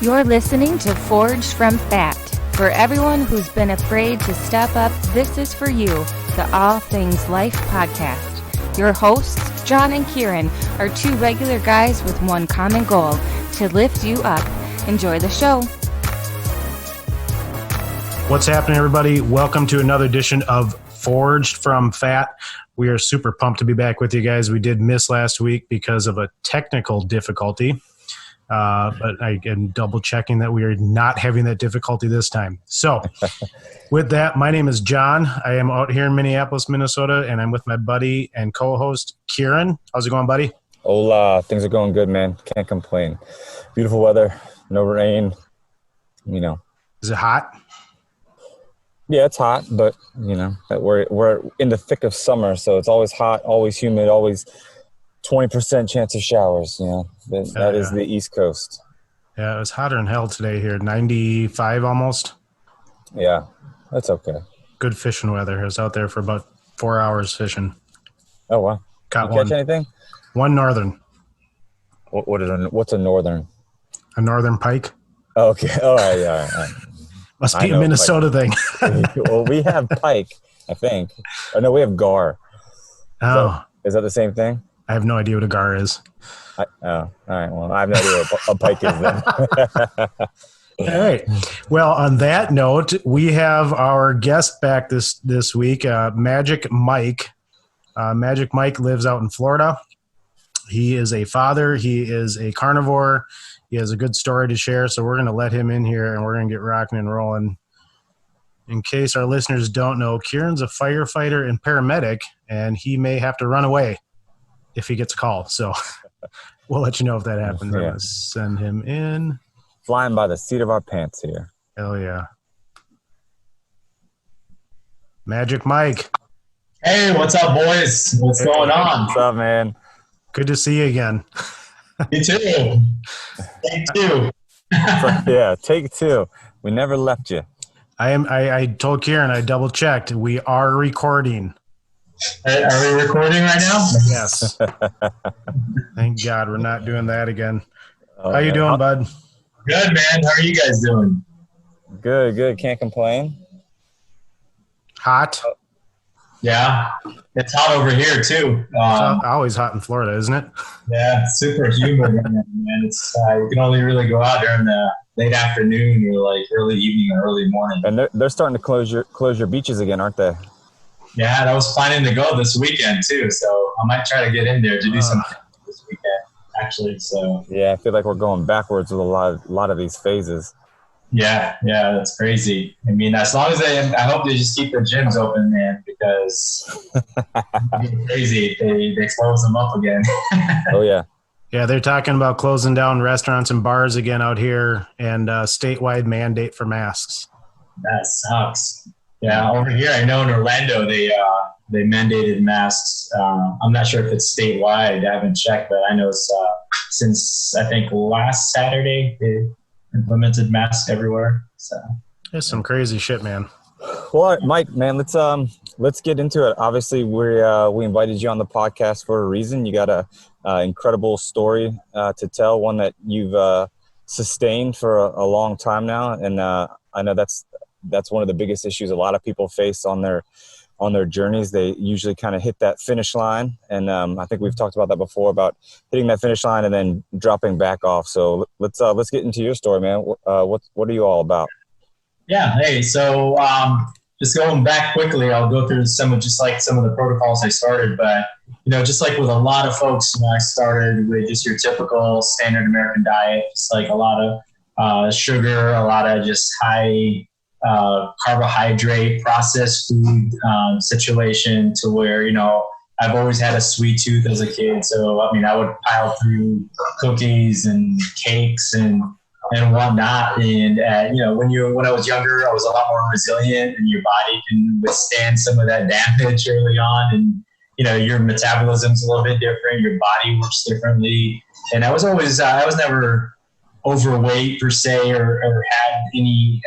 You're listening to Forged from Fat. For everyone who's been afraid to step up, this is for you, the All Things Life podcast. Your hosts, John and Kieran, are two regular guys with one common goal, to lift you up. Enjoy the show. What's happening, everybody? Welcome to another edition of Forged from Fat. We are super pumped to be back with you guys. We did miss last week because of a technical difficulty. But I am double checking that we are not having that difficulty this time. So with that, my name is John. I am out here in Minneapolis, Minnesota, and I'm with my buddy and co-host, Kieran. How's it going, buddy? Hola. Things are going good, man. Can't complain. Beautiful weather, no rain, you know. Is it hot? Yeah, it's hot, but, you know, we're in the thick of summer, so it's always hot, always humid, always 20% chance of showers, you know. That is the East Coast. Yeah, it was hotter than hell today here, 95 almost. Yeah, that's okay. Good fishing weather. I was out there for about 4 hours fishing. Oh, wow. Caught Did you catch anything? One northern. What's a northern? A northern pike. Oh, okay. All right, yeah. All right. Must be a Minnesota thing. Well, we have pike, I think. Oh, no, we have gar. Oh. Is that the same thing? I have no idea what a gar is. Oh, all right. Well, I have no idea what a pike is then. All right. Well, on that note, we have our guest back this week, Magic Mike. Magic Mike lives out in Florida. He is a father. He is a carnivore. He has a good story to share, so we're going to let him in here, and we're going to get rocking and rolling. In case our listeners don't know, Kieran's a firefighter and paramedic, and he may have to run away if he gets a call. So we'll let you know if that happens. Yeah. I'm going to send him in. Flying by the seat of our pants here. Hell yeah. Magic Mike. Hey, what's up, boys? What's going on? What's up, man? Good to see you again. You too. Take two. Yeah, take two. We never left you. I told Kieran, I double checked. We are recording. Are we recording right now? Yes. Thank God we're not doing that again. How you doing, bud? Good, man. How are you guys doing? Good. Can't complain. Hot. Yeah. It's hot over here, too. It's always hot in Florida, isn't it? Yeah, it's super humid, man. It's you can only really go out during the late afternoon or like early evening or early morning. And they're starting to close your beaches again, aren't they? Yeah, and I was planning to go this weekend, too. So I might try to get in there to do something this weekend, actually. So yeah, I feel like we're going backwards with a lot of these phases. Yeah, that's crazy. I mean, as long as I hope they just keep the gyms open, man, because it's crazy. They close them up again. Oh, yeah. Yeah, they're talking about closing down restaurants and bars again out here and statewide mandate for masks. That sucks. Yeah, over here, I know in Orlando, they mandated masks. I'm not sure if it's statewide. I haven't checked, but I know it's since, I think, last Saturday, they implemented masks everywhere. So It's some crazy shit, man. Well, Mike, man, let's get into it. Obviously, we invited you on the podcast for a reason. You got a incredible story to tell, one that you've sustained for a long time now, and I know that's one of the biggest issues a lot of people face on their journeys. They usually kind of hit that finish line, and I think we've talked about that before, about hitting that finish line and then dropping back off. So let's get into your story, man. What are you all about? Yeah. Hey, so just going back quickly, I'll go through some of the protocols I started, but just like with a lot of folks, I started with just your typical standard American diet, just like a lot of sugar, a lot of just high carbohydrate processed food situation, to where I've always had a sweet tooth as a kid, so I would pile through cookies and cakes and whatnot. And when I was younger, I was a lot more resilient, and your body can withstand some of that damage early on, and your metabolism's a little bit different, your body works differently. And I was never overweight per se, or had any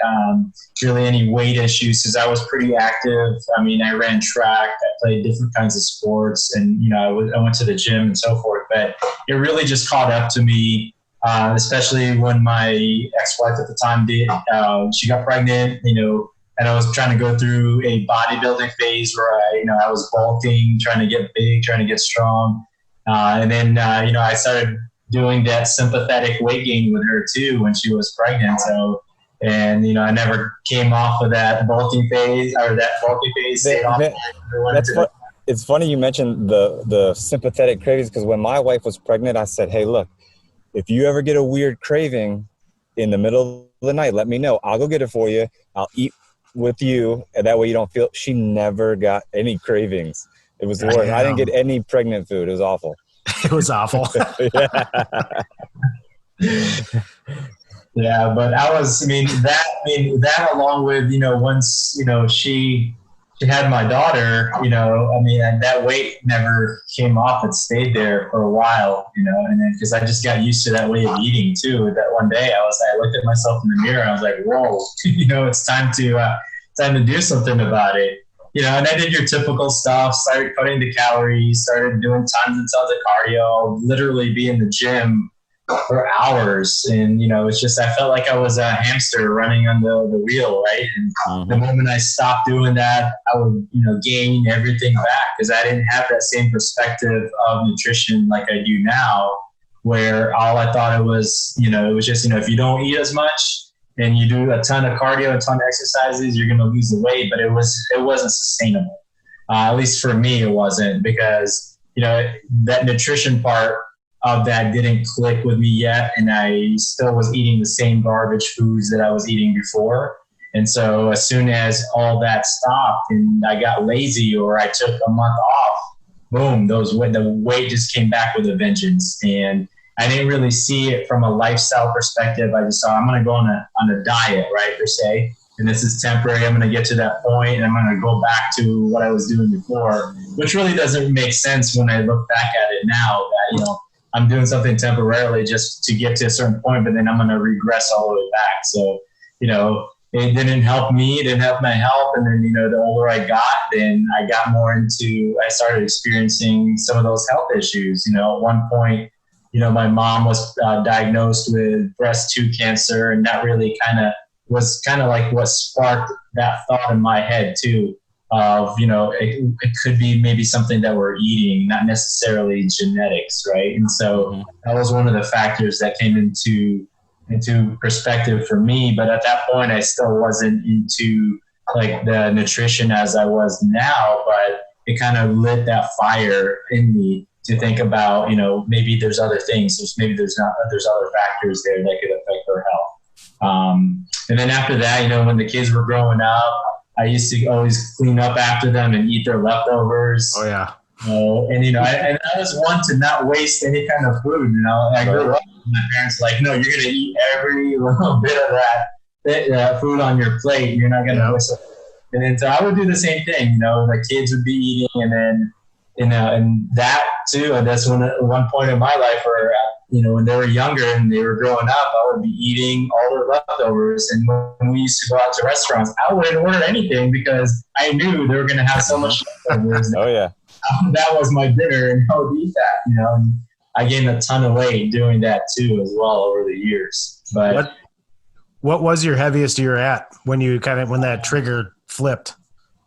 really any weight issues, because I was pretty active. I ran track, I played different kinds of sports, and I went to the gym and so forth. But it really just caught up to me especially when my ex-wife at the time she got pregnant, and I was trying to go through a bodybuilding phase where I was bulking, trying to get big, trying to get strong. And then, I started doing that sympathetic weight gain with her too when she was pregnant. So, and, I never came off of that bulking phase It's funny you mentioned the sympathetic cravings, because when my wife was pregnant, I said, hey, look, if you ever get a weird craving in the middle of the night, let me know. I'll go get it for you. I'll eat with you, and that way you don't feel. She never got any cravings. It was the worst. I didn't get any pregnant food. It was awful. It was awful. Yeah, but that along with, once, she had my daughter, and that weight never came off. It stayed there for a while, and then because I just got used to that way of eating too. That one day I looked at myself in the mirror and I was like, whoa, it's time to do something about it. And I did your typical stuff, started cutting the calories, started doing tons and tons of cardio, literally be in the gym for hours. And, it's just, I felt like I was a hamster running on the wheel, right? And the moment I stopped doing that, I would, gain everything back, because I didn't have that same perspective of nutrition like I do now, where all I thought it was, it was just, if you don't eat as much and you do a ton of cardio, a ton of exercises, you're going to lose the weight. But it wasn't sustainable. At least for me, it wasn't, because, that nutrition part of that didn't click with me yet. And I still was eating the same garbage foods that I was eating before. And so as soon as all that stopped and I got lazy or I took a month off, boom, the weight just came back with a vengeance. And I didn't really see it from a lifestyle perspective. I just saw I'm going to go on a diet, right, per se. And this is temporary. I'm going to get to that point and I'm going to go back to what I was doing before, which really doesn't make sense when I look back at it now that, I'm doing something temporarily just to get to a certain point, but then I'm going to regress all the way back. So, it didn't help me, it didn't help my health. And then, the older I got, then I started experiencing some of those health issues. At one point, my mom was diagnosed with breast 2 cancer, and that really was like what sparked that thought in my head too, of, it could be maybe something that we're eating, not necessarily genetics, right? And so that was one of the factors that came into perspective for me. But at that point, I still wasn't into like the nutrition as I was now, but it kind of lit that fire in me to think about, maybe there's other things. There's other factors there that could affect our health. And then after that, when the kids were growing up, I used to always clean up after them and eat their leftovers. Oh yeah. And I was one to not waste any kind of food. I grew up with my parents like, no, you're gonna eat every little bit of that food on your plate. You're not gonna waste it. And then so I would do the same thing. The kids would be eating, and then and that too. And that's one point in my life where when they were younger and they were growing up, I would be eating all their leftovers. And when we used to go out to restaurants, I wouldn't order anything because I knew they were going to have so much leftovers. Oh, yeah. That was my dinner, and I would eat that, And I gained a ton of weight doing that too as well over the years. But what was your heaviest you were at when that trigger flipped?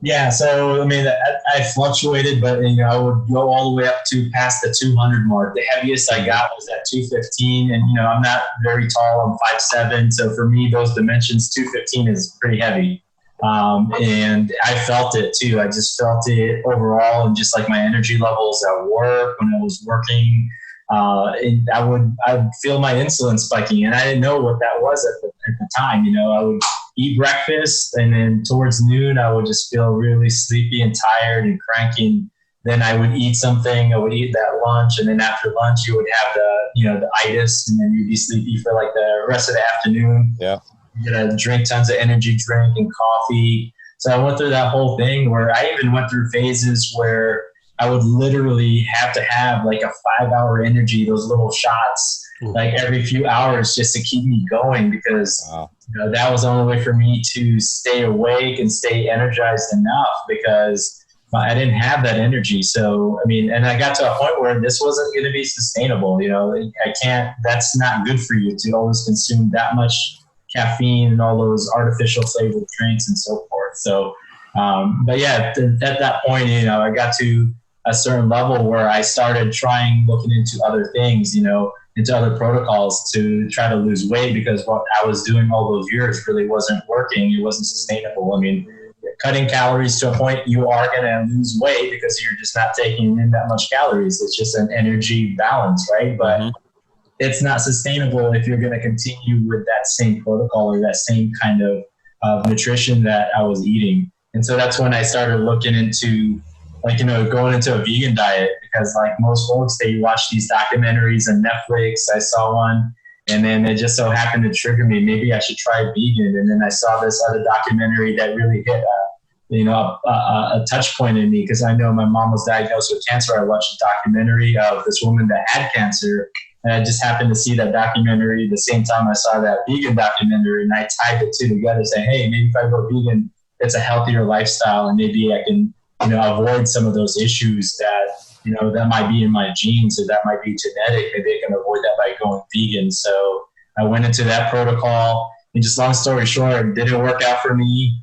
Yeah, so I fluctuated, but I would go all the way up to past the 200 mark. The heaviest I got was at 215, and I'm not very tall. I'm 5'7", so for me, those dimensions, 215 is pretty heavy. And I felt it too. I just felt it overall, and just like my energy levels at work when I was working. I would feel my insulin spiking, and I didn't know what that was at the time. I would eat breakfast, and then towards noon I would just feel really sleepy and tired and cranky. Then I would eat something. I would eat that lunch, and then after lunch you would have the itis, and then you'd be sleepy for like the rest of the afternoon. Yeah, you're gonna drink tons of energy drink and coffee. So I went through that whole thing where I even went through phases where I would literally have to have like a 5-hour energy, those little shots, like every few hours just to keep me going, because that was the only way for me to stay awake and stay energized enough, because I didn't have that energy. So, I mean, and I got to a point where this wasn't going to be sustainable. You know, that's not good for you to always consume that much caffeine and all those artificial flavored drinks and so forth. So, but yeah, at that point, you know, I got to a certain level where I started looking into other things, you know, into other protocols to try to lose weight, because what I was doing all those years really wasn't working. It wasn't sustainable. I mean, cutting calories to a point, you are going to lose weight because you're just not taking in that much calories. It's just an energy balance, right? But it's not sustainable if you're going to continue with that same protocol or that same kind of nutrition that I was eating. And so that's when I started looking into, like, you know, going into a vegan diet, because like most folks, they watch these documentaries on Netflix. I saw one, and then it just so happened to trigger me. Maybe I should try vegan. And then I saw this other documentary that really hit a touch point in me, because I know my mom was diagnosed with cancer. I watched a documentary of this woman that had cancer, and I just happened to see that documentary the same time I saw that vegan documentary, and I tied the two together, saying, hey, maybe if I go vegan, it's a healthier lifestyle, and maybe I can, you know, avoid some of those issues that, you know, that might be in my genes or that might be genetic. Maybe I can avoid that by going vegan. So I went into that protocol, and just long story short, it didn't work out for me.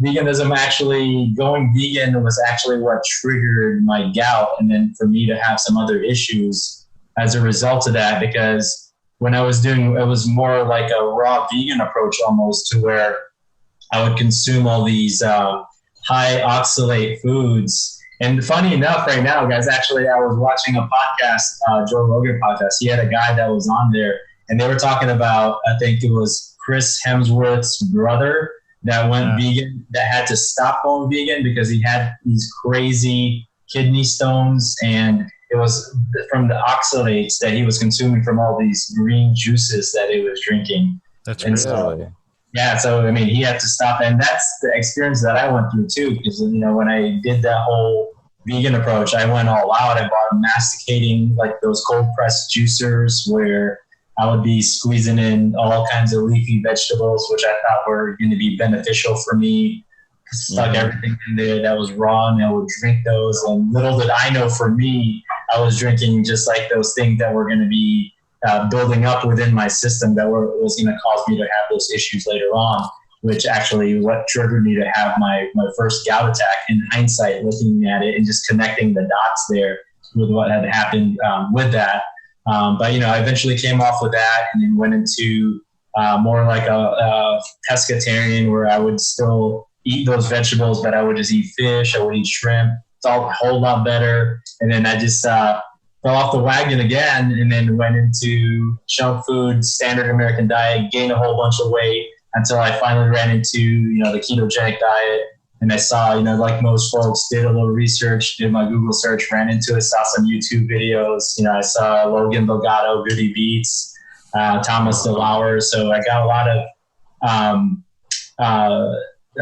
Veganism, actually going vegan was actually what triggered my gout, and then for me to have some other issues as a result of that, because when I was doing, it was more like a raw vegan approach almost, to where I would consume all these high oxalate foods. And funny enough, right now, guys, actually, I was watching a podcast, Joe Rogan podcast. He had a guy that was on there, and they were talking about, I think it was Chris Hemsworth's brother that went vegan, that had to stop going vegan because he had these crazy kidney stones, and it was from the oxalates that he was consuming from all these green juices that he was drinking. That's and really so, yeah, so I mean, he had to stop, and that's the experience that I went through too. Because, you know, when I did that whole vegan approach, I went all out. I bought masticating, like those cold pressed juicers, where I would be squeezing in all kinds of leafy vegetables, which I thought were going to be beneficial for me. Stuck everything in there that was raw, and I would drink those. And little did I know, for me, I was drinking just like those things that were going to be building up within my system that was going to cause me to have those issues later on, which actually what triggered me to have my first gout attack, in hindsight, looking at it and just connecting the dots there with what had happened with that. But, you know, I eventually came off with that, and then went into more like a pescatarian, where I would still eat those vegetables, but I would just eat fish. I would eat shrimp. It's all a whole lot better. And then I just fell off the wagon again, and then went into junk food, standard American diet, gained a whole bunch of weight, until I finally ran into, you know, the ketogenic diet. And I saw, you know, like most folks, did a little research, did my Google search, ran into it, saw some YouTube videos. You know, I saw Logan Delgado, Goody Beats, Thomas DeLauer. So I got a lot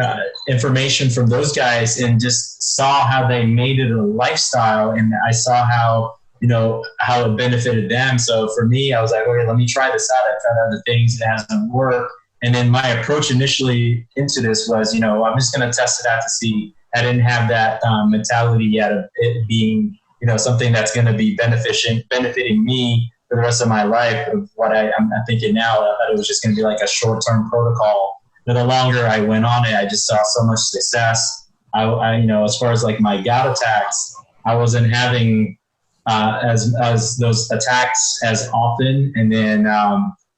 of information from those guys, and just saw how they made it a lifestyle. And I saw how, you know, how it benefited them. So for me, I was like, okay, let me try this out. I tried other things, it hasn't worked. And then my approach initially into this was, you know, I'm just going to test it out to see. I didn't have that mentality yet of it being, you know, something that's going to be benefiting me for the rest of my life. Of what I'm thinking now, I thought it was just going to be like a short-term protocol. But the longer I went on it, I just saw so much success. I you know, as far as like my gout attacks, I wasn't having as those attacks as often. And then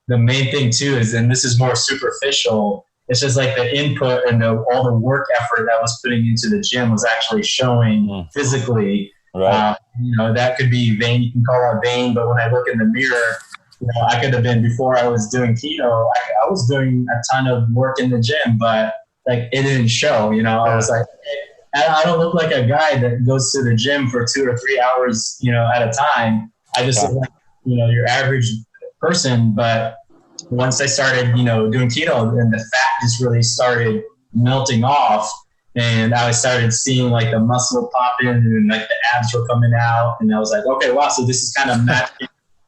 the main thing too is, and this is more superficial, it's just like the input and all the work effort that I was putting into the gym was actually showing physically. Right. You know, that could be vain. You can call it vain, but when I look in the mirror, you know, I could have been, before I was doing keto, I was doing a ton of work in the gym, but like it didn't show. You know, I was like, I don't look like a guy that goes to the gym for 2 or 3 hours, you know, at a time. I just look like, you know, your average person. But once I started, you know, doing keto, and the fat just really started melting off, and I started seeing like the muscle pop in, and like the abs were coming out, and I was like, okay, wow, so this is kind of matching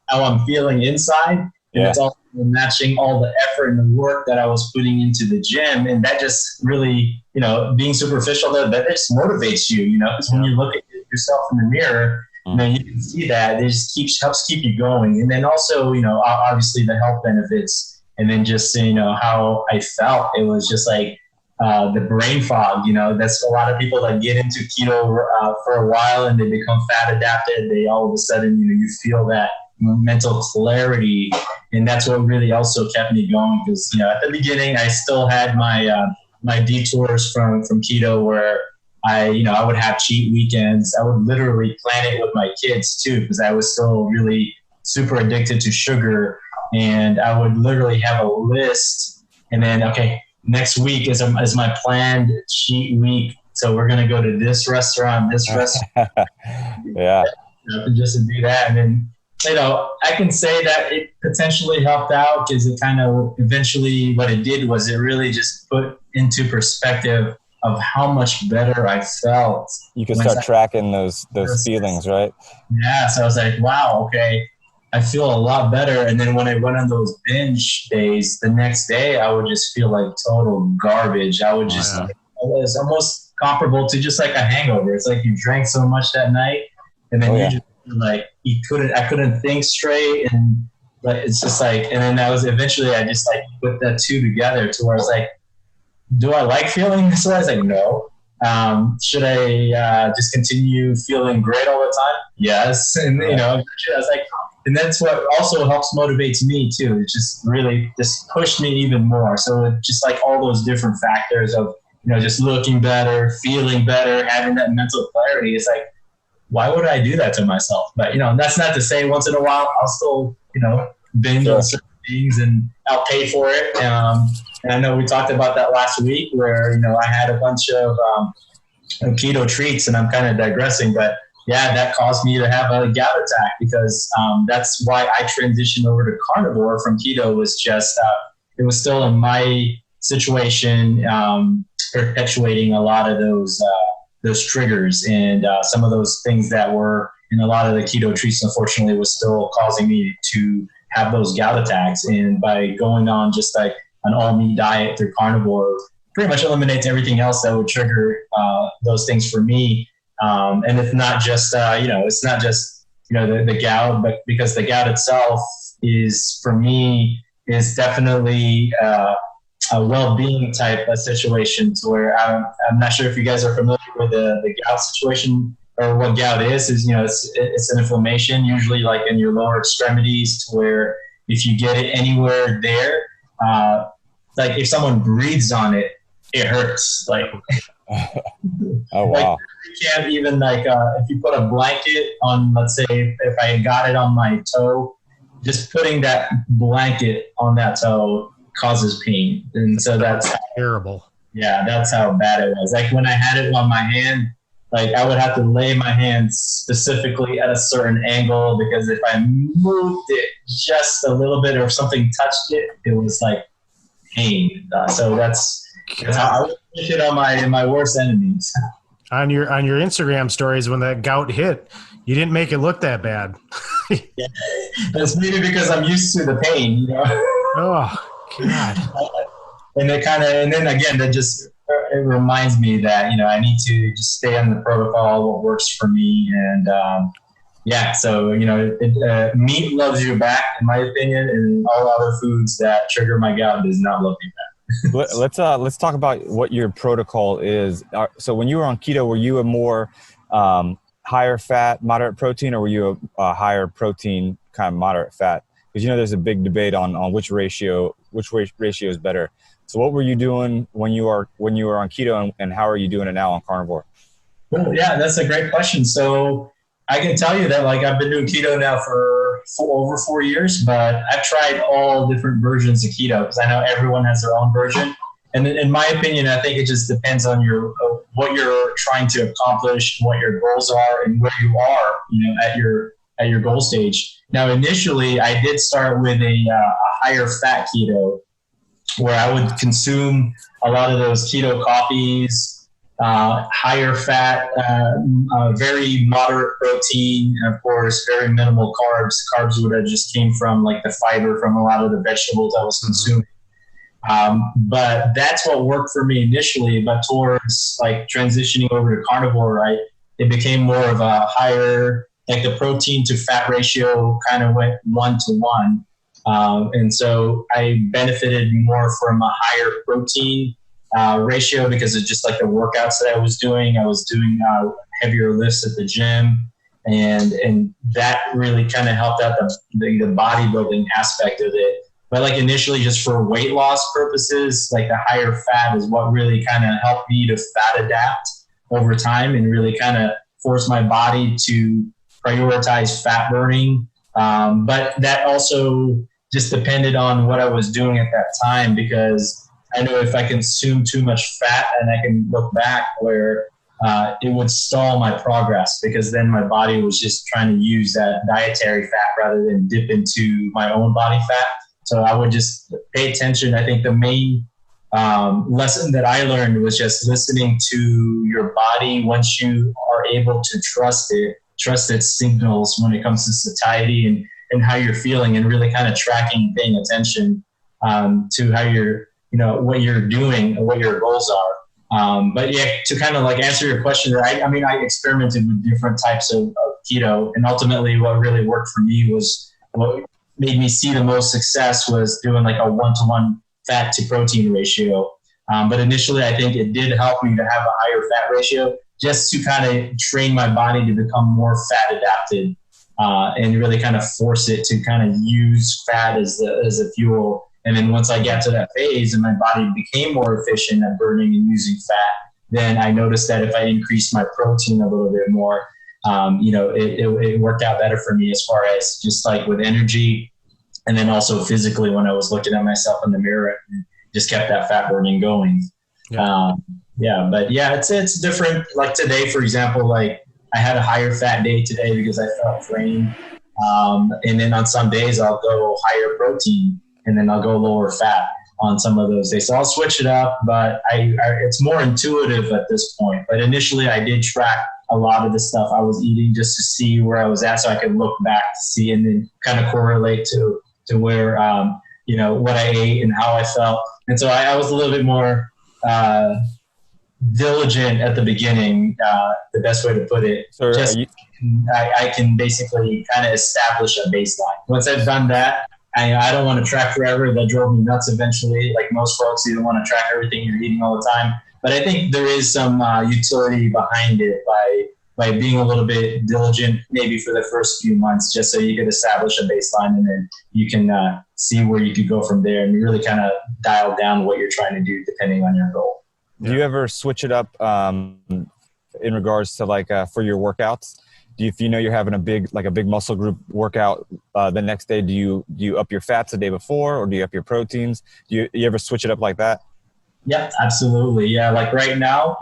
how I'm feeling inside. And it's also matching all the effort and the work that I was putting into the gym. And that just really, being superficial, that just motivates you, because when you look at yourself in the mirror, you can see that it just helps keep you going. And then also, obviously the health benefits, and then just, how I felt. It was just like the brain fog, that's a lot of people that get into keto for a while and they become fat adapted. They all of a sudden, you feel that mental clarity. And that's what really also kept me going, because, at the beginning I still had my detours from keto where I would have cheat weekends. I would literally plan it with my kids too, because I was still really super addicted to sugar. And I would literally have a list, and then, okay, next week is my planned cheat week. So we're going to go to this restaurant. Yeah. Just to do that. And then, I can say that it potentially helped out, because it kind of eventually, what it did was it really just put into perspective of how much better I felt. You can start tracking those feelings, right? Yeah. So I was like, wow, okay, I feel a lot better. And then when I went on those binge days, the next day I would just feel like total garbage. I would just it was almost comparable to just like a hangover. It's like you drank so much that night, and then you just feel like I couldn't think straight, and it's just like, and then I just like put that two together to where I was like, do I like feeling this way? I was like, no. Should I just continue feeling great all the time? Yes. And, I was like, and that's what also helps motivates me too. It just really just pushed me even more. So it just like all those different factors of, just looking better, feeling better, having that mental clarity. It's like, why would I do that to myself? But, that's not to say once in a while I'll still, binge on certain things and I'll pay for it. And I know we talked about that last week where, I had a bunch of keto treats, and I'm kind of digressing, but yeah, that caused me to have a gout attack, because that's why I transitioned over to carnivore from keto. Was just, it was still in my situation, perpetuating a lot of those triggers, and some of those things that were in a lot of the keto treats, unfortunately, was still causing me to have those gout attacks. And by going on just like an all meat diet through carnivore, pretty much eliminates everything else that would trigger those things for me. And it's not just, it's not just, the gout, but because the gout itself is, for me, is definitely a well-being type of situation, to where I'm not sure if you guys are familiar with the gout situation, or what gout is, it's an inflammation, usually like in your lower extremities, to where if you get it anywhere there, like if someone breathes on it, it hurts. Like, oh wow. Like, you can't even if you put a blanket on, let's say if I got it on my toe, just putting that blanket on that toe causes pain. And so that's terrible. Yeah, that's how bad it was. Like when I had it on my hand, like I would have to lay my hands specifically at a certain angle, because if I moved it just a little bit or if something touched it, it was like pain. So that's how I would push it on my worst enemies. On your Instagram stories, when that gout hit, you didn't make it look that bad. Yeah. That's maybe because I'm used to the pain, Oh God. And then again, that just, it reminds me that, I need to just stay on the protocol, what works for me. And, so, meat loves you back, in my opinion, and all other foods that trigger my gout does not love you back. Let's talk about what your protocol is. So when you were on keto, were you a more higher fat, moderate protein, or were you a higher protein, kind of moderate fat? Because there's a big debate on which ratio is better. So what were you doing when you were on keto, and how are you doing it now on carnivore? Well, yeah, that's a great question. So I can tell you that I've been doing keto now for over 4 years, but I've tried all different versions of keto, because I know everyone has their own version. And in my opinion, I think it just depends on what you're trying to accomplish, what your goals are, and where you are, at your goal stage. Now, initially, I did start with a higher fat keto, where I would consume a lot of those keto coffees, higher fat, very moderate protein, and of course, very minimal carbs. Carbs would have just came from like the fiber from a lot of the vegetables I was consuming. But that's what worked for me initially. But towards like transitioning over to carnivore, right, it became more of a higher, like the protein to fat ratio kind of went 1-to-1. And so I benefited more from a higher protein ratio because of just like the workouts that I was doing. I was doing heavier lifts at the gym, and that really kind of helped out the bodybuilding aspect of it. But like initially, just for weight loss purposes, like the higher fat is what really kind of helped me to fat adapt over time and really kind of force my body to prioritize fat burning. But that also just depended on what I was doing at that time, because I know if I consume too much fat, and I can look back where it would stall my progress, because then my body was just trying to use that dietary fat rather than dip into my own body fat. So I would just pay attention. I think the main lesson that I learned was just listening to your body once you are able to trust its signals when it comes to satiety and how you're feeling, and really kind of tracking, paying attention to how you're, what you're doing and what your goals are. But yeah, to kind of like answer your question, I experimented with different types of keto, and ultimately what really worked for me was what made me see the most success was doing like a 1-to-1 fat to protein ratio. But initially, I think it did help me to have a higher fat ratio just to kind of train my body to become more fat adapted and really kind of force it to kind of use fat as a fuel. And then once I got to that phase and my body became more efficient at burning and using fat, then I noticed that if I increased my protein a little bit more, it worked out better for me as far as just like with energy, and then also physically when I was looking at myself in the mirror, and just kept that fat burning going. It's different. Like today, for example, like I had a higher fat day today because I felt drained. And then on some days I'll go higher protein, and then I'll go lower fat on some of those days. So I'll switch it up, but it's more intuitive at this point. But initially I did track a lot of the stuff I was eating just to see where I was at, so I could look back to see and then kind of correlate to where, what I ate and how I felt. And so I was a little bit more diligent at the beginning, the best way to put it. So I can basically kind of establish a baseline. Once I've done that, I don't want to track forever. That drove me nuts eventually. Like most folks, you don't want to track everything you're eating all the time. But I think there is some utility behind it by being a little bit diligent, maybe for the first few months, just so you could establish a baseline, and then you can see where you could go from there, and you really kind of dial down what you're trying to do depending on your goal. Do you ever switch it up in regards to like for your workouts? If you know you're having a big muscle group workout the next day, do you up your fats the day before, or do you up your proteins? Do you ever switch it up like that? Yeah, absolutely. Yeah, like right now,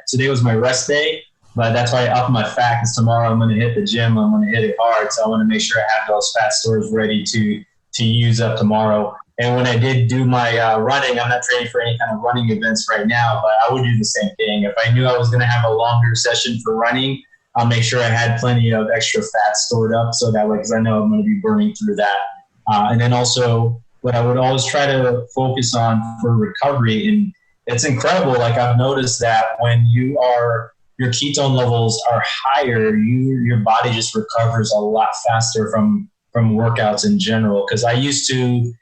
today was my rest day, but that's why I up my fat, because tomorrow I'm going to hit the gym. I'm going to hit it hard, so I want to make sure I have those fat stores ready to use up tomorrow. And when I did do my running, I'm not training for any kind of running events right now, but I would do the same thing. If I knew I was going to have a longer session for running, I'll make sure I had plenty of extra fat stored up, so that way, because I know I'm going to be burning through that. And then also, what I would always try to focus on for recovery, and it's incredible. Like I've noticed that when your ketone levels are higher, your body just recovers a lot faster from workouts in general. Because I used to,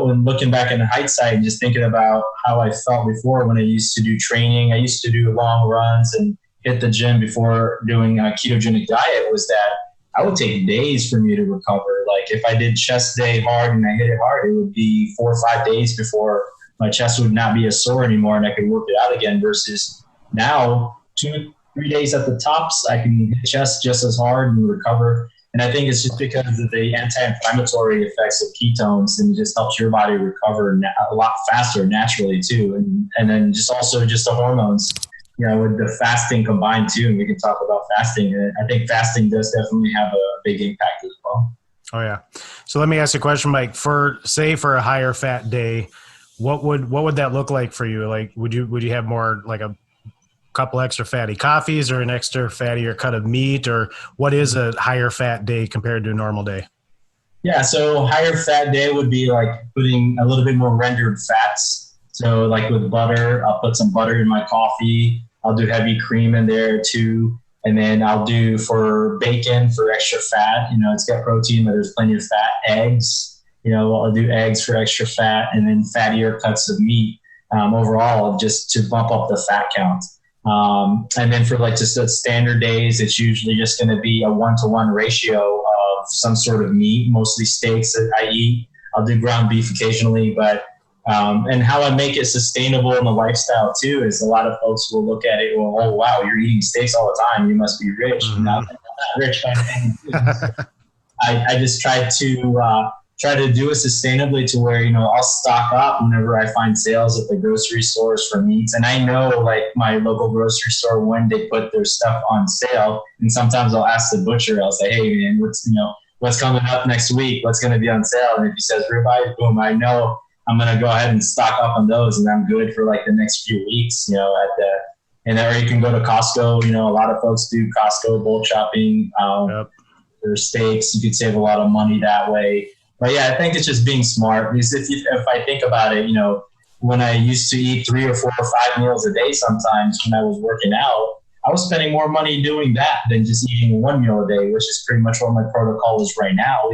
when looking back in hindsight and just thinking about how I felt before when I used to do training, I used to do long runs and hit the gym before doing a ketogenic diet, was that I would take days for me to recover. Like if I did chest day hard and I hit it hard, it would be 4 or 5 days before my chest would not be as sore anymore and I could work it out again, versus now 2-3 days at the tops, I can hit chest just as hard and recover. And I think it's just because of the anti-inflammatory effects of ketones, and it just helps your body recover a lot faster naturally too. And then just also just the hormones, with the fasting combined too, and we can talk about fasting. And I think fasting does definitely have a big impact as well. Oh yeah. So let me ask you a question, Mike. For a higher fat day, what would that look like for you? Like, would you have more like a couple extra fatty coffees or an extra fattier cut of meat, or what is a higher fat day compared to a normal day? Yeah, so higher fat day would be like putting a little bit more rendered fats. So like with butter, I'll put some butter in my coffee. I'll do heavy cream in there too. And then I'll do for bacon for extra fat. It's got protein, but there's plenty of fat. Eggs, I'll do eggs for extra fat, and then fattier cuts of meat overall, just to bump up the fat count. And then for like just the standard days, it's usually just going to be a 1-to-1 ratio of some sort of meat, mostly steaks that I eat. I'll do ground beef occasionally, but and how I make it sustainable in the lifestyle too is a lot of folks will look at it, well, oh wow, you're eating steaks all the time, you must be rich. I'm not rich by any means. I just try to do it sustainably to where I'll stock up whenever I find sales at the grocery stores for meats, and I know like my local grocery store when they put their stuff on sale, and sometimes I'll ask the butcher, I'll say, hey man, what's coming up next week, what's going to be on sale, and if he says ribeye, boom, I know I'm going to go ahead and stock up on those, and I'm good for like the next few weeks, and or you can go to Costco. A lot of folks do Costco bulk shopping for steaks. You could save a lot of money that way. But yeah, I think it's just being smart, because if I think about it, when I used to eat 3 or 4 or 5 meals a day, sometimes when I was working out, I was spending more money doing that than just eating 1 meal a day, which is pretty much what my protocol is right now.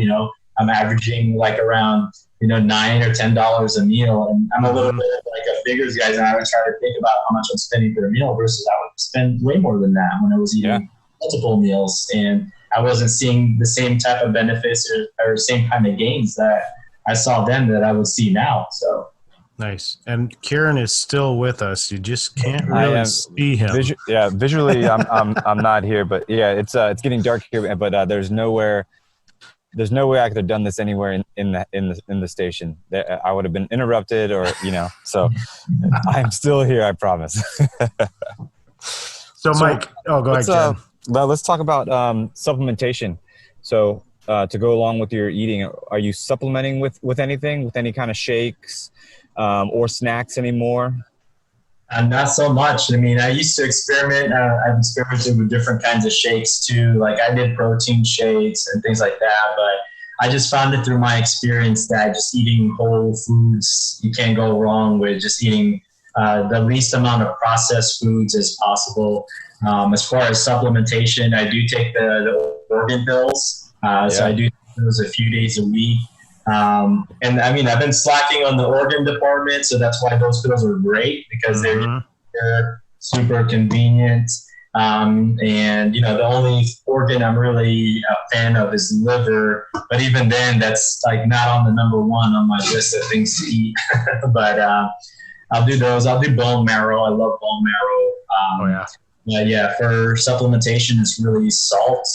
I'm averaging like around $9 or $10 a meal, and I'm a little bit like a figures guy, and I would try to think about how much I'm spending per meal versus I would spend way more than that when I was eating multiple meals, and I wasn't seeing the same type of benefits or same kind of gains that I saw then that I would see now. So nice. And Kieran is still with us. You just can't really see him. Visually, I'm not here, but yeah, it's getting dark here. But there's no way I could have done this anywhere in the station. I would have been interrupted, or So I'm still here, I promise. So Mike, go ahead, Ken. Let's talk about supplementation. So to go along with your eating, are you supplementing with anything, with any kind of shakes or snacks anymore? Not so much. I mean, I used to experiment. I've experimented with different kinds of shakes too. Like I did protein shakes and things like that. But I just found it through my experience that just eating whole foods, you can't go wrong with just eating the least amount of processed foods as possible. As far as supplementation, I do take the organ pills. So I do those a few days a week. And I mean, I've been slacking on the organ department, so that's why those pills are great, because they're super convenient. And the only organ I'm really a fan of is liver, but even then that's like not on the number one on my list of things to eat. But I'll do those. I'll do bone marrow. I love bone marrow. For supplementation, it's really salt,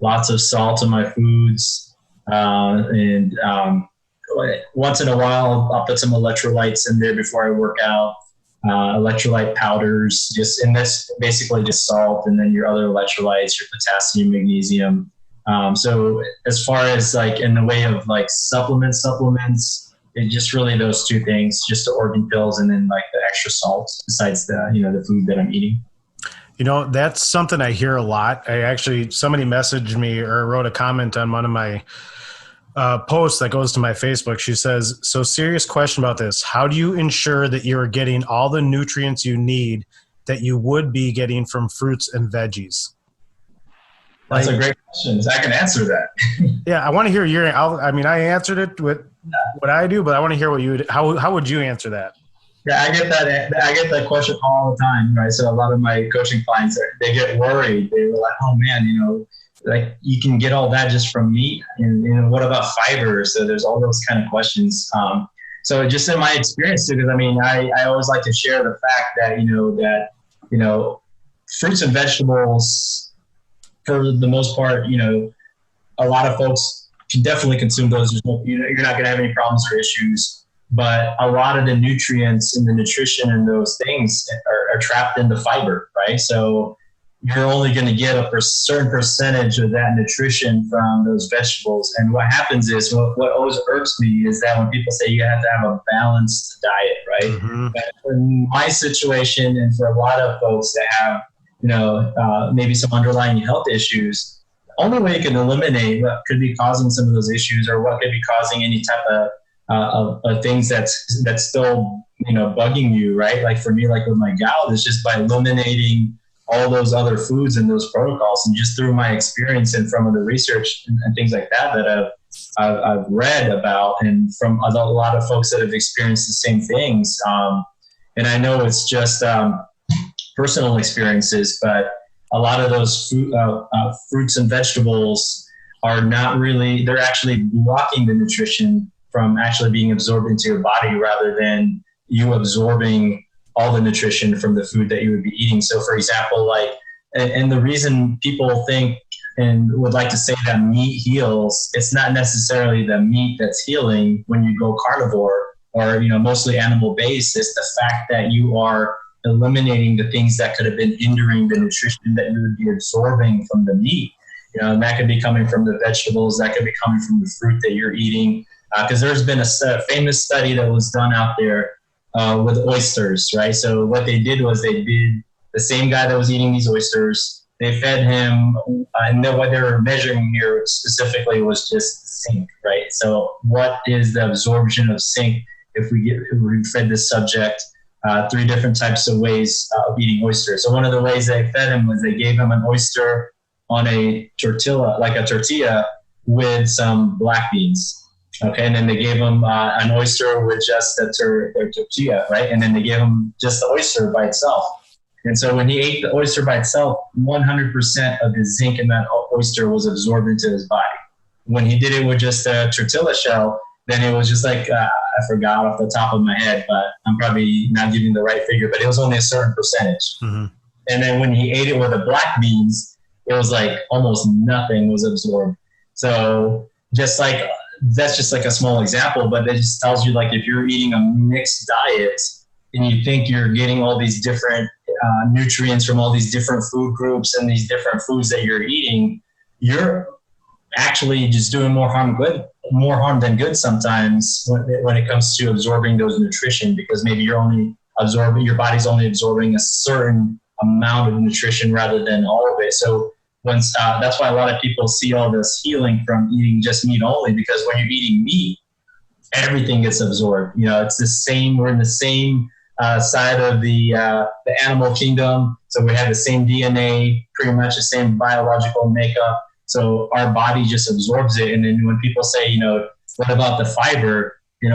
lots of salt in my foods. And once in a while, I'll put some electrolytes in there before I work out. Electrolyte powders, and that's basically just salt, and then your other electrolytes, your potassium, magnesium. So as far as like in the way of like supplements, it's just really those two things, just the organ pills, and then like the extra salt besides the food that I'm eating. That's something I hear a lot. Somebody messaged me or wrote a comment on one of my post that goes to my Facebook. She says, so serious question about this. How do you ensure that you're getting all the nutrients you need that you would be getting from fruits and veggies? That's a great question. I can answer that. Yeah, I want to hear I answered it with what I do, but I want to hear how would you answer that? Yeah, I get that question all the time, right? So a lot of my coaching clients, they get worried. They were like, oh man, like you can get all that just from meat, and what about fiber? So there's all those kind of questions. So just in my experience too, because I always like to share the fact that fruits and vegetables, for the most part, a lot of folks can definitely consume those. You're not going to have any problems or issues. But a lot of the nutrients and the nutrition in those things are trapped in the fiber, right? So you're only going to get a certain percentage of that nutrition from those vegetables. And what happens is, what always irks me is that when people say you have to have a balanced diet, right? Mm-hmm. But in my situation, and for a lot of folks that have, maybe some underlying health issues, the only way you can eliminate what could be causing some of those issues, or what could be causing any type of things that's still, bugging you, right? Like for me, like with my gout, is just by eliminating all those other foods and those protocols. And just through my experience and from the research and things like that I've read about, and from a lot of folks that have experienced the same things. And I know it's just personal experiences, but a lot of those fruits and vegetables are not really, they're actually blocking the nutrition from actually being absorbed into your body, rather than you absorbing all the nutrition from the food that you would be eating. So for example, and the reason people think and would like to say that meat heals, it's not necessarily the meat that's healing when you go carnivore, or, mostly animal based. It's the fact that you are eliminating the things that could have been hindering the nutrition that you would be absorbing from the meat. And that could be coming from the vegetables, that could be coming from the fruit that you're eating. Because there's been a famous study that was done out there with oysters, right? So what they did was they did the same guy that was eating these oysters, they fed him, and what they were measuring here specifically was just zinc, right? So what is the absorption of zinc if we fed this subject 3 different types of ways of eating oysters? So one of the ways they fed him was they gave him an oyster on a tortilla, like a tortilla, with some black beans. Okay, and then they gave him an oyster with just their tortilla, right? And then they gave him just the oyster by itself. And so when he ate the oyster by itself, 100% of the zinc in that oyster was absorbed into his body. When he did it with just a tortilla shell, then it was just like, I forgot off the top of my head, but I'm probably not giving the right figure, but it was only a certain percentage. Mm-hmm. And then when he ate it with the black beans, it was like almost nothing was absorbed. So that's just like a small example, but it just tells you, like, if you're eating a mixed diet and you think you're getting all these different nutrients from all these different food groups and these different foods that you're eating, you're actually just doing more harm than good sometimes when it comes to absorbing those nutrition, because maybe your body's only absorbing a certain amount of nutrition rather than all of it. So that's why a lot of people see all this healing from eating just meat only, because when you're eating meat, everything gets absorbed. It's the same. We're in the same side of the animal kingdom, so we have the same DNA, pretty much the same biological makeup. So our body just absorbs it. And then when people say, what about the fiber? A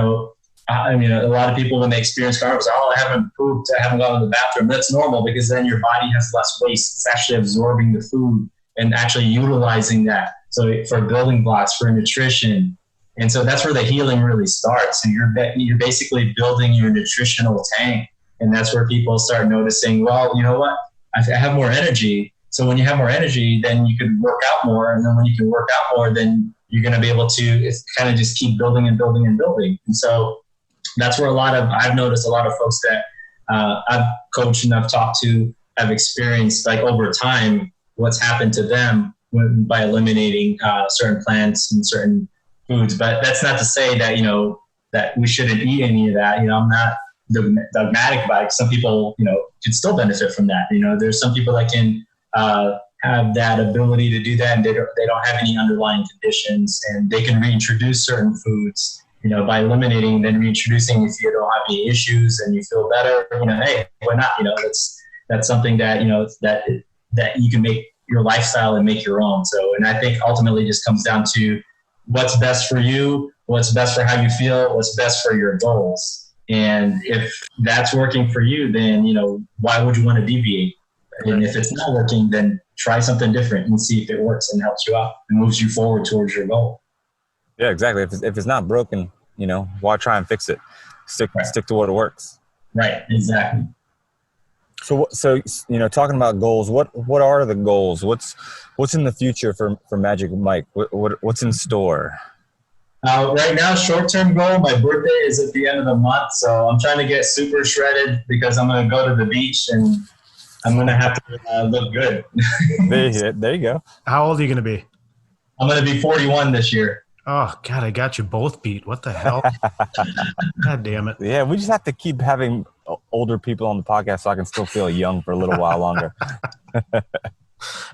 lot of people, when they experience carnivore, say, I haven't pooped, I haven't gone to the bathroom. That's normal, because then your body has less waste. It's actually absorbing the food and actually utilizing that. So for building blocks, for nutrition. And so that's where the healing really starts. So you're basically building your nutritional tank. And that's where people start noticing, well, you know what? I have more energy. So when you have more energy, then you can work out more. And then when you can work out more, then you're going to be able to kind of just keep building and building and building. And so that's where I've noticed a lot of folks that I've coached and I've talked to have experienced, like, over time, what's happened to them by eliminating certain plants and certain foods. But that's not to say that, that we shouldn't eat any of that. I'm not dogmatic about it. Some people, can still benefit from that. There's some people that can have that ability to do that, and they don't have any underlying conditions, and they can reintroduce certain foods, by eliminating and then reintroducing if you don't have any issues and you feel better. Hey, why not? That's something that that you can make your lifestyle and make your own. So, and I think ultimately it just comes down to what's best for you, what's best for how you feel, what's best for your goals. And if that's working for you, then, why would you want to deviate? And if it's not working, then try something different and see if it works and helps you out and moves you forward towards your goal. Yeah, exactly. If it's not broken, why try and fix it? Stick to what works. Right. Exactly. So talking about goals, what are the goals? What's in the future for Magic Mike? What's in store? Right now, short-term goal, my birthday is at the end of the month. So I'm trying to get super shredded, because I'm going to go to the beach and I'm going to have to look good. There you go. How old are you going to be? I'm going to be 41 this year. Oh, God, I got you both beat. What the hell? God damn it. Yeah, we just have to keep having older people on the podcast so I can still feel young for a little while longer.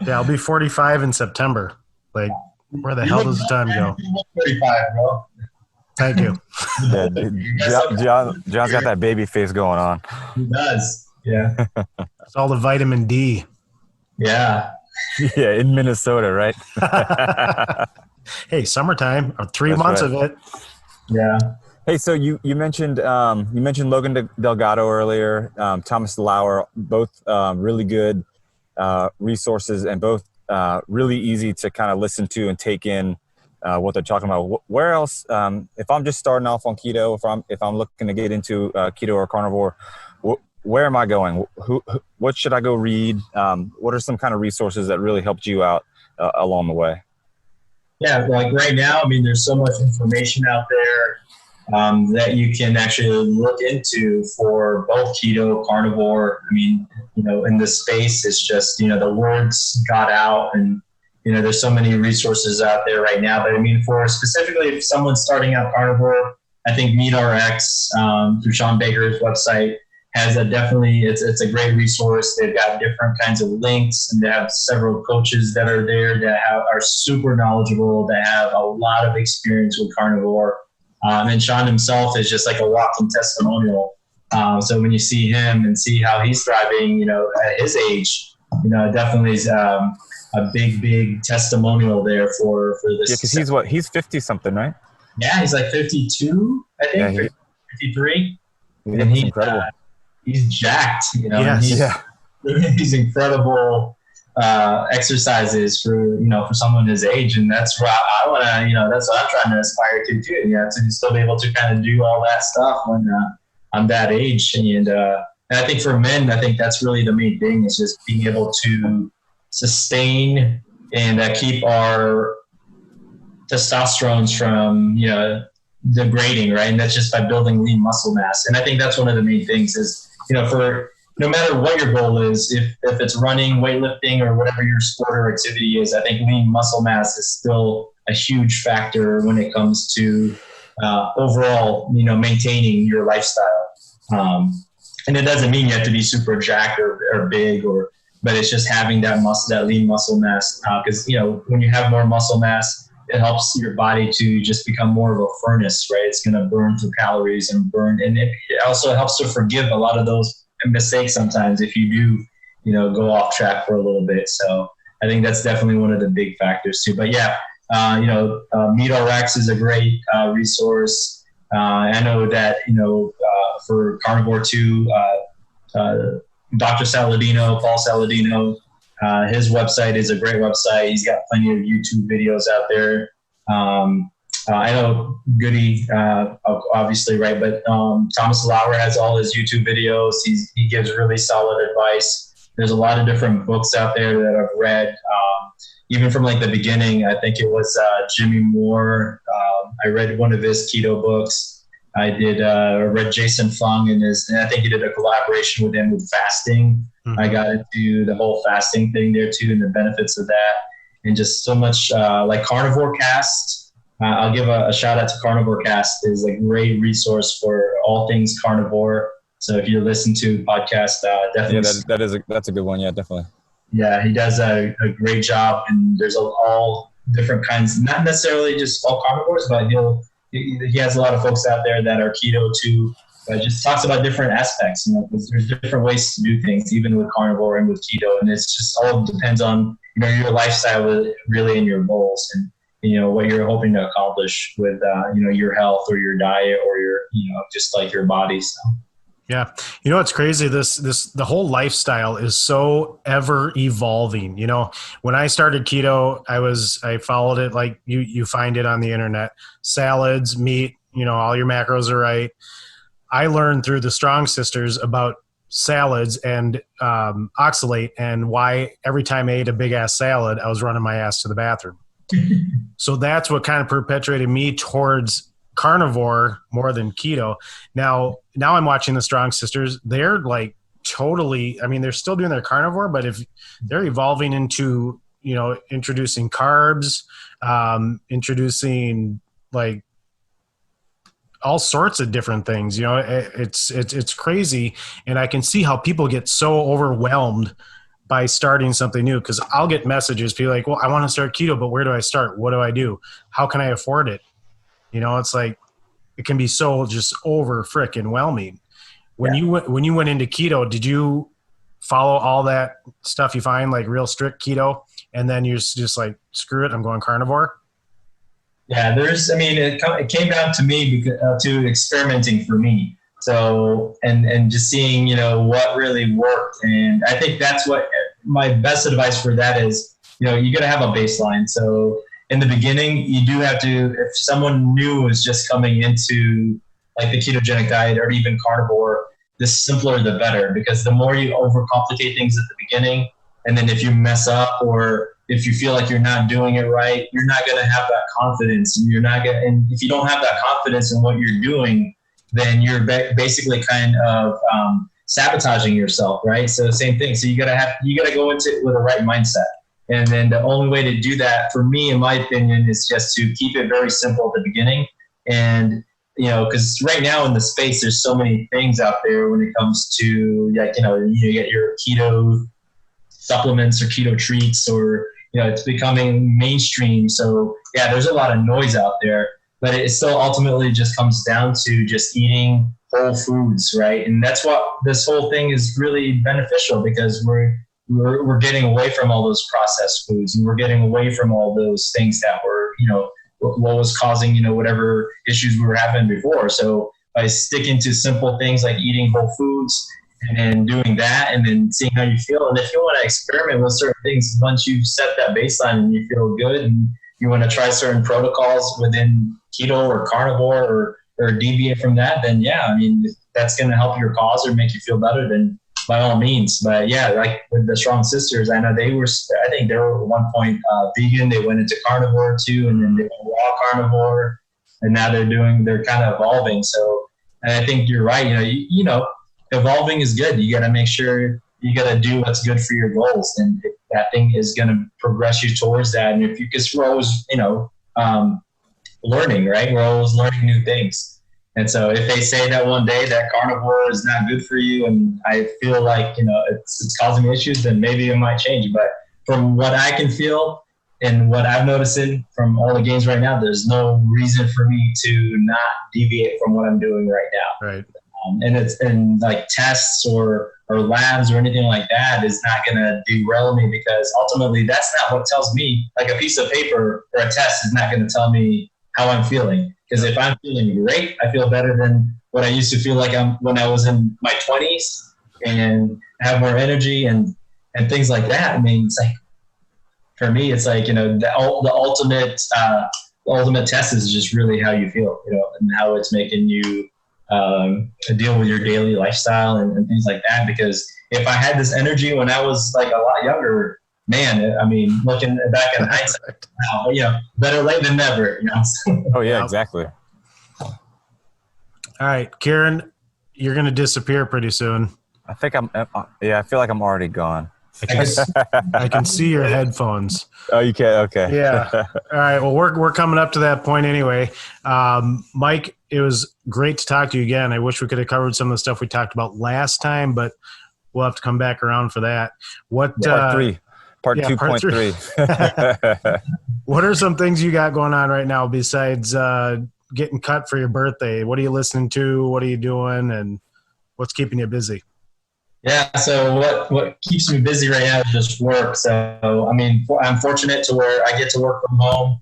Yeah, I'll be 45 in September. Like, where the hell does the time go? 45, bro. Thank you. Yeah, John's got that baby face going on. He does. Yeah. It's all the vitamin D. Yeah. Yeah, in Minnesota, right? Hey, summertime, 3 That's months right. of it. Yeah. Hey, so you mentioned Logan Delgado earlier, Thomas Lauer, both really good resources and both really easy to kind of listen to and take in what they're talking about. Where else, if I'm just starting off on keto, if I'm looking to get into keto or carnivore, where am I going? What should I go read? What are some kind of resources that really helped you out along the way? Yeah, like right now, I mean, there's so much information out there that you can actually look into for both keto, carnivore. I mean, in this space, it's just, the words got out and, there's so many resources out there right now. But I mean, for specifically if someone's starting out carnivore, I think MeatRx through Sean Baker's website has it's a great resource. They've got different kinds of links, and they have several coaches that are there that are super knowledgeable, that have a lot of experience with carnivore. And Sean himself is just like a walking testimonial. So when you see him and see how he's thriving, at his age, definitely is a big testimonial there for this. Yeah, because he's 50 something, right? Yeah, he's like 52, I think, Yeah, 53. He's And he's incredible. He's jacked, Yes. He's incredible exercises for someone his age, and that's what I want to, that's what I'm trying to aspire to too. To still be able to kind of do all that stuff when I'm that age, and I think for men, I think that's really the main thing is just being able to sustain and keep our testosterone from degrading, right? And that's just by building lean muscle mass. And I think that's one of the main things is for no matter what your goal is, if it's running, weightlifting, or whatever your sport or activity is, I think lean muscle mass is still a huge factor when it comes to overall, maintaining your lifestyle. And it doesn't mean you have to be super jacked or big, but it's just having that lean muscle mass. Because when you have more muscle mass, it helps your body to just become more of a furnace, right? It's going to burn through calories and it also helps to forgive a lot of those mistakes sometimes if you do, go off track for a little bit. So I think that's definitely one of the big factors too. But yeah, MeatRx is a great resource. I know that, for carnivore too, Dr. Saladino, Paul Saladino, his website is a great website. He's got plenty of YouTube videos out there. I know Goody, obviously, right? But Thomas Lauer has all his YouTube videos. He gives really solid advice. There's a lot of different books out there that I've read. Even from like the beginning, I think it was Jimmy Moore. I read one of his keto books. I read Jason Fung and I think he did a collaboration with him with fasting. Mm-hmm. I got into the whole fasting thing there too and the benefits of that. And just so much like Carnivore Cast. I'll give a shout out to Carnivore Cast. Is a great resource for all things carnivore. So if you listen to podcasts, definitely. Yeah, that's a good one. Yeah, definitely. Yeah, he does a great job, and there's all different kinds. Not necessarily just all carnivores, but he has a lot of folks out there that are keto too. But just talks about different aspects. Because there's different ways to do things, even with carnivore and with keto, and it's just all depends on your lifestyle really and your goals and what you're hoping to accomplish with your health or your diet or your just like your body. So. Yeah. It's crazy. The whole lifestyle is so ever evolving. When I started keto, I followed it like you find it on the internet, salads, meat, all your macros are right. I learned through the Strong Sisters about salads and oxalate and why every time I ate a big ass salad, I was running my ass to the bathroom. So that's what kind of perpetuated me towards carnivore more than keto. Now I'm watching the Strong Sisters. They're like totally, I mean, they're still doing their carnivore, but if they're evolving into, introducing carbs, introducing like all sorts of different things, it's crazy. And I can see how people get so overwhelmed by starting something new. Cause I'll get messages, people like, well, I want to start keto, but where do I start? What do I do? How can I afford it? It's like, it can be so just over frickin' whelming. When you went into keto, did you follow all that stuff you find, like real strict keto, and then you're just like, screw it, I'm going carnivore? Yeah, it came down to me to experimenting for me. So, and just seeing, what really worked. And I think that's what my best advice for that is, you got to have a baseline. So in the beginning, you do have to, if someone new is just coming into like the ketogenic diet or even carnivore, the simpler the better, because the more you overcomplicate things at the beginning, and then if you mess up or if you feel like you're not doing it right, you're not going to have that confidence, and and if you don't have that confidence in what you're doing, then you're basically kind of sabotaging yourself, right? So same thing. So you got to go into it with the right mindset. And then the only way to do that, for me, in my opinion, is just to keep it very simple at the beginning. And because right now in the space, there's so many things out there when it comes to, like, you get your keto supplements or keto treats, or, it's becoming mainstream. So yeah, there's a lot of noise out there, but it still ultimately just comes down to just eating whole foods, right? And that's what this whole thing is really beneficial, because we're getting away from all those processed foods, and we're getting away from all those things that were, what was causing, whatever issues we were having before. So by sticking to simple things like eating whole foods and then doing that, and then seeing how you feel. And if you want to experiment with certain things, once you've set that baseline and you feel good and you want to try certain protocols within keto or carnivore or deviate from that, then yeah, if that's going to help your cause or make you feel better, then by all means. But yeah, like with the Strong Sisters, I know I think they were at one point vegan. They went into carnivore too, and then they went raw carnivore, and now they're kind of evolving. So, and I think you're right. Evolving is good. You got to make sure you got to do what's good for your goals, and if that thing is going to progress you towards that. And because we're always, learning, right? We're always learning new things. And so if they say that one day that carnivore is not good for you, and I feel like, it's causing me issues, then maybe it might change. But from what I can feel and what I've noticed from all the games right now, there's no reason for me to not deviate from what I'm doing right now. Right. And like tests or labs or anything like that is not going to derail me, because ultimately that's not what tells me. Like a piece of paper or a test is not going to tell me how I'm feeling. Because if I'm feeling great, I feel better than what I used to feel like when I was in my 20s and have more energy and things like that. It's like, for me, it's like, the ultimate test is just really how you feel, and how it's making you deal with your daily lifestyle and things like that. Because if I had this energy when I was like a lot younger, man, looking back in hindsight, better late than never, Oh yeah, exactly. All right, Kieran, you're going to disappear pretty soon. I think I feel like I'm already gone. I can see your headphones. Oh, you can? Okay. Yeah. All right. Well, we're coming up to that point anyway. Mike, it was great to talk to you again. I wish we could have covered some of the stuff we talked about last time, but we'll have to come back around for that. Part 2.3. What are some things you got going on right now besides getting cut for your birthday? What are you listening to? What are you doing? And what's keeping you busy? Yeah, so what keeps me busy right now is just work. So, I'm fortunate to where I get to work from home.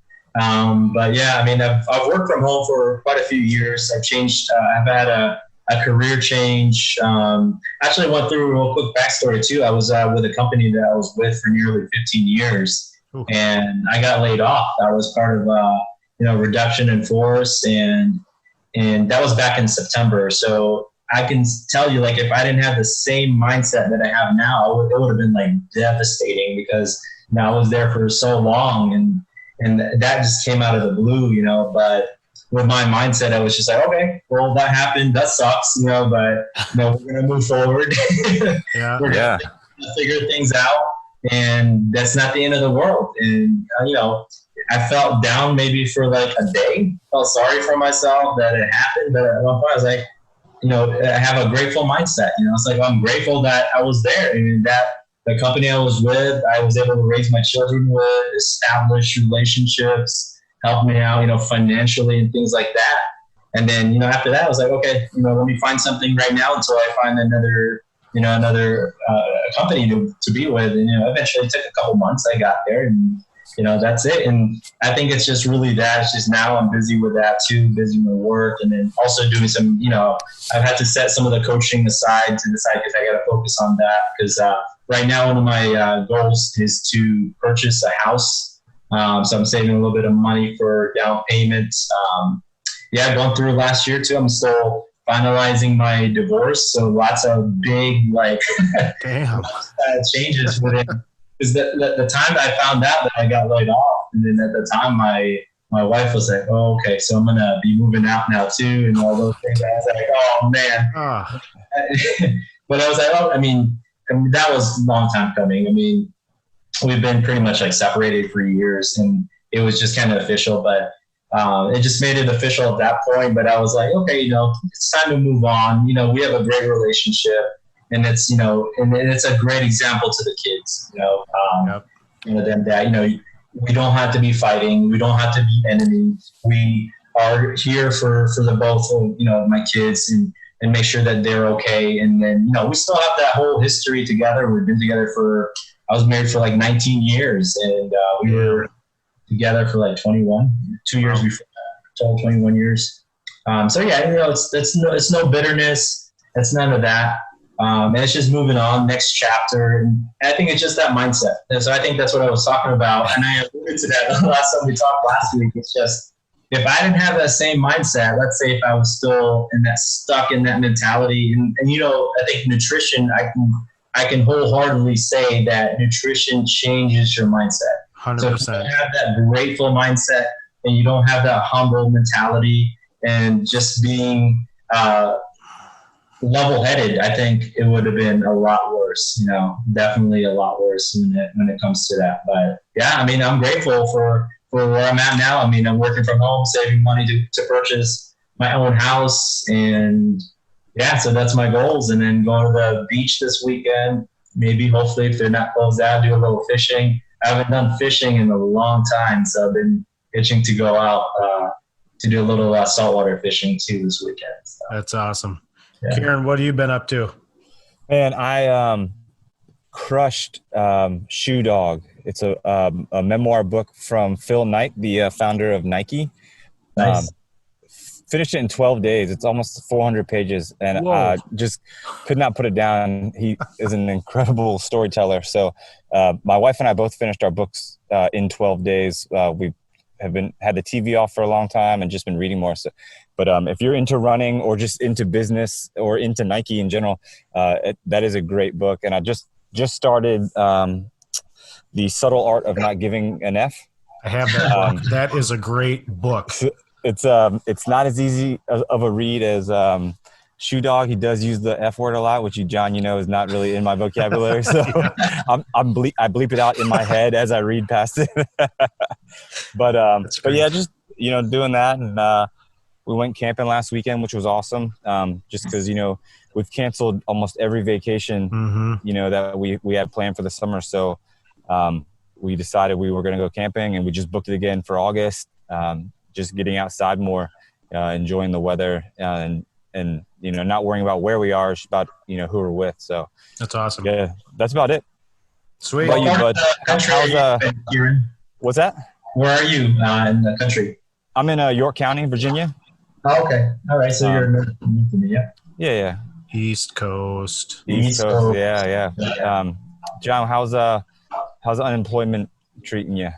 But yeah, I've worked from home for quite a few years. I've changed, I've had a career change. Actually went through a real quick backstory too. I was with a company that I was with for nearly 15 years. Ooh. And I got laid off. I was part of reduction in force, and that was back in September. So I can tell you, like, if I didn't have the same mindset that I have now, it would have been like devastating, because I was there for so long, and that just came out of the blue, But with my mindset, I was just like, okay, well, that happened. That sucks, but, we're going to move forward. Yeah. We're going to figure things out. And that's not the end of the world. And, I felt down maybe for like a day. Felt sorry for myself that it happened. But at one point I was like, I have a grateful mindset. It's like, I'm grateful that I was there and that the company I was with, I was able to raise my children with, establish relationships, help me out, financially and things like that. And then, after that, I was like, okay, let me find something right now until I find another company to be with. And, eventually it took a couple months. I got there and, that's it. And I think it's just really that. It's just now I'm busy with that too, busy with work. And then also doing some, I've had to set some of the coaching aside to decide because I got to focus on that. Because right now, one of my goals is to purchase a house. So I'm saving a little bit of money for down payments. Going through last year too. I'm still finalizing my divorce. So lots of big, damn changes within. Because the time that I found out that I got laid off, and then at the time my wife was like, "Oh, okay, so I'm gonna be moving out now too," and all those things. I was like, "Oh man!" But I was like, "Oh, I mean, that was a long time coming. I mean, we've been pretty much like separated for years, and it was just kind of official. But it just made it official at that point. But I was like, okay, it's time to move on. We have a great relationship." And it's, and it's a great example to the kids, them that, we don't have to be fighting. We don't have to be enemies. We are here for the both of, my kids and make sure that they're okay. And then, we still have that whole history together. We've been together I was married for like 19 years and we were together for like 2 years before that, total 21 years. It's no bitterness. It's none of that. And it's just moving on, next chapter. And I think it's just that mindset. And so I think that's what I was talking about. And I alluded to that the last time we talked last week. It's just, if I didn't have that same mindset, let's say if I was still stuck in that mentality, and I think nutrition, I can wholeheartedly say that nutrition changes your mindset. 100%. So if you don't have that grateful mindset and you don't have that humble mentality and just being, level-headed, I think it would have been a lot worse, definitely a lot worse when it comes to that. But yeah, I mean, I'm grateful for where I'm at now. I mean, I'm working from home, saving money to purchase my own house. And yeah, so that's my goals. And then going to the beach this weekend, maybe hopefully if they're not closed out, do a little fishing. I haven't done fishing in a long time. So I've been itching to go out to do a little saltwater fishing too this weekend. So. That's awesome. Yeah. Kieran, what have you been up to? Man, I crushed Shoe Dog. It's a memoir book from Phil Knight, the founder of Nike. Nice. Finished it in 12 days. It's almost 400 pages, and just could not put it down. He is an incredible storyteller. So my wife and I both finished our books in 12 days. We have had the TV off for a long time and just been reading more. So, but if you're into running or just into business or into Nike in general, that is a great book. And I just started The Subtle Art of Not Giving an F. I have that book. That is a great book. It's not as easy of a read as Shoe Dog. He does use the F word a lot, which John, is not really in my vocabulary. So I bleep it out in my head as I read past it. But yeah, just, doing that. And we went camping last weekend, which was awesome. Just because, we've canceled almost every vacation, that we had planned for the summer. So we decided we were going to go camping, and we just booked it again for August. Just getting outside more, enjoying the weather, and not worrying about where we are, it's about who we're with. So that's awesome. Yeah, that's about it. Sweet. What part of the country are you in, Kieran? What's that? Where are you in the country? I'm in York County, Virginia. Oh, okay. All right. So you're north of me, yeah. Yeah. East Coast. East Coast. Yeah. John, how's unemployment treating you?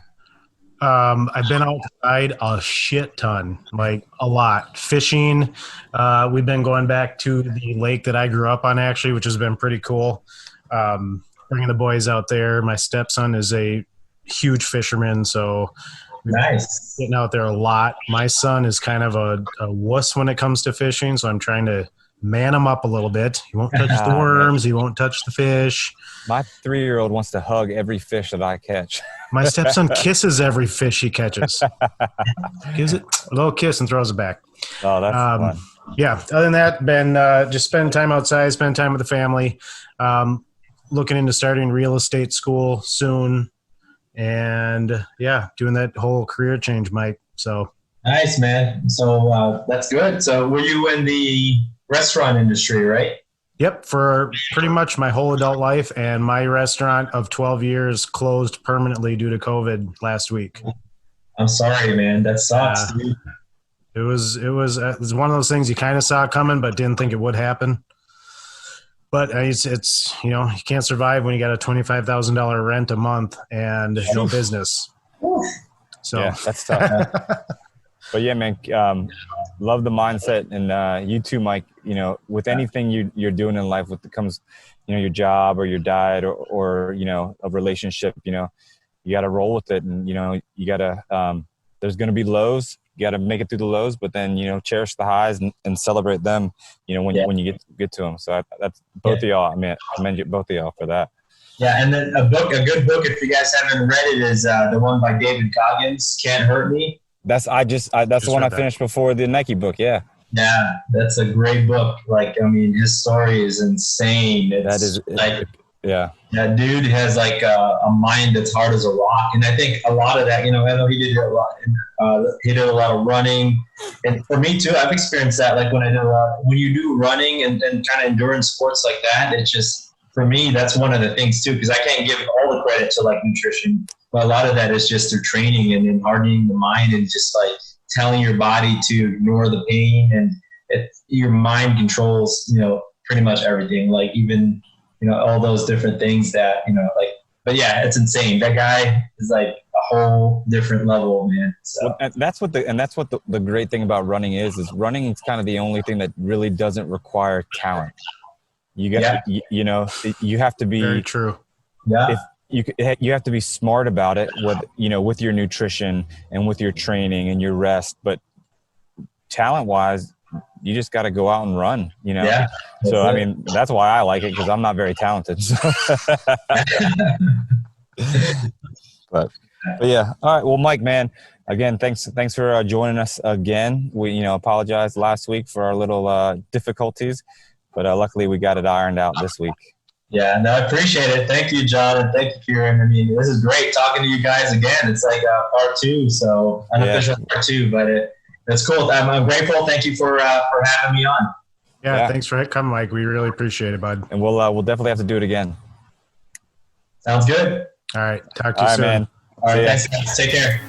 I've been outside a shit ton, like a lot. Fishing. We've been going back to the lake that I grew up on, actually, which has been pretty cool. Bringing the boys out there. My stepson is a huge fisherman, so Nice. Getting out there a lot. My son is kind of a wuss when it comes to fishing, so I'm trying to man him up a little bit. He won't touch the worms. He won't touch the fish. My 3-year-old wants to hug every fish that I catch. My stepson kisses every fish he catches. Gives it a little kiss and throws it back. Oh, that's fun. Yeah. Other than that, been just spend time outside, spend time with the family. Looking into starting real estate school soon. And yeah, doing that whole career change, Mike. So nice, man. So that's good. So were you in the restaurant industry, right? Yep, for pretty much my whole adult life, and my restaurant of 12 years closed permanently due to COVID last week. I'm sorry, man. That sucks, dude. It was one of those things you kind of saw coming, but didn't think it would happen. But it's you can't survive when you got a $25,000 rent a month and no business. So yeah, that's tough. But yeah, man, love the mindset, and you too, Mike. With anything you're doing in life, with it comes, your job or your diet or a relationship, you got to roll with it, and you got to. There's going to be lows. You got to make it through the lows, but then cherish the highs and celebrate them. When you get to them. So that's both of y'all. I mean, I commend you, both of y'all for that. Yeah, and then a good book, if you guys haven't read it, is the one by David Goggins, Can't Hurt Me. That's the one I finished before the Nike book. Yeah. Yeah, that's a great book. His story is insane. Yeah. That dude has a mind that's hard as a rock, and I think a lot of that. I know he did a lot. He did a lot of running, and for me too, I've experienced that. Like when you do running and kind of endurance sports like that, it's just, for me, that's one of the things too, because I can't give all the credit to nutrition, but a lot of that is just through training and then hardening the mind and just telling your body to ignore the pain, and your mind controls pretty much everything. Even all those different things that but yeah, it's insane. That guy is a whole different level, man. So. Well, and that's what the great thing about running is running is kind of the only thing that really doesn't require talent. You got, you have to be very true. Yeah. You have to be smart about it with your nutrition and with your training and your rest, but talent wise, you just got to go out and run, Yeah. So, I mean, that's why I like it, because I'm not very talented. So. but yeah. All right. Well, Mike, man, again, thanks for joining us again. We, apologize last week for our little difficulties, but luckily we got it ironed out this week. Yeah, no, I appreciate it. Thank you, John, and thank you, Kieran. I mean, this is great talking to you guys again. It's part 2, so unofficial part 2, but it's cool. I'm grateful. Thank you for having me on. Yeah, thanks for coming, Mike. We really appreciate it, bud. And we'll definitely have to do it again. Sounds good. All right, talk to you soon. Man. All right, thanks, guys. Take care.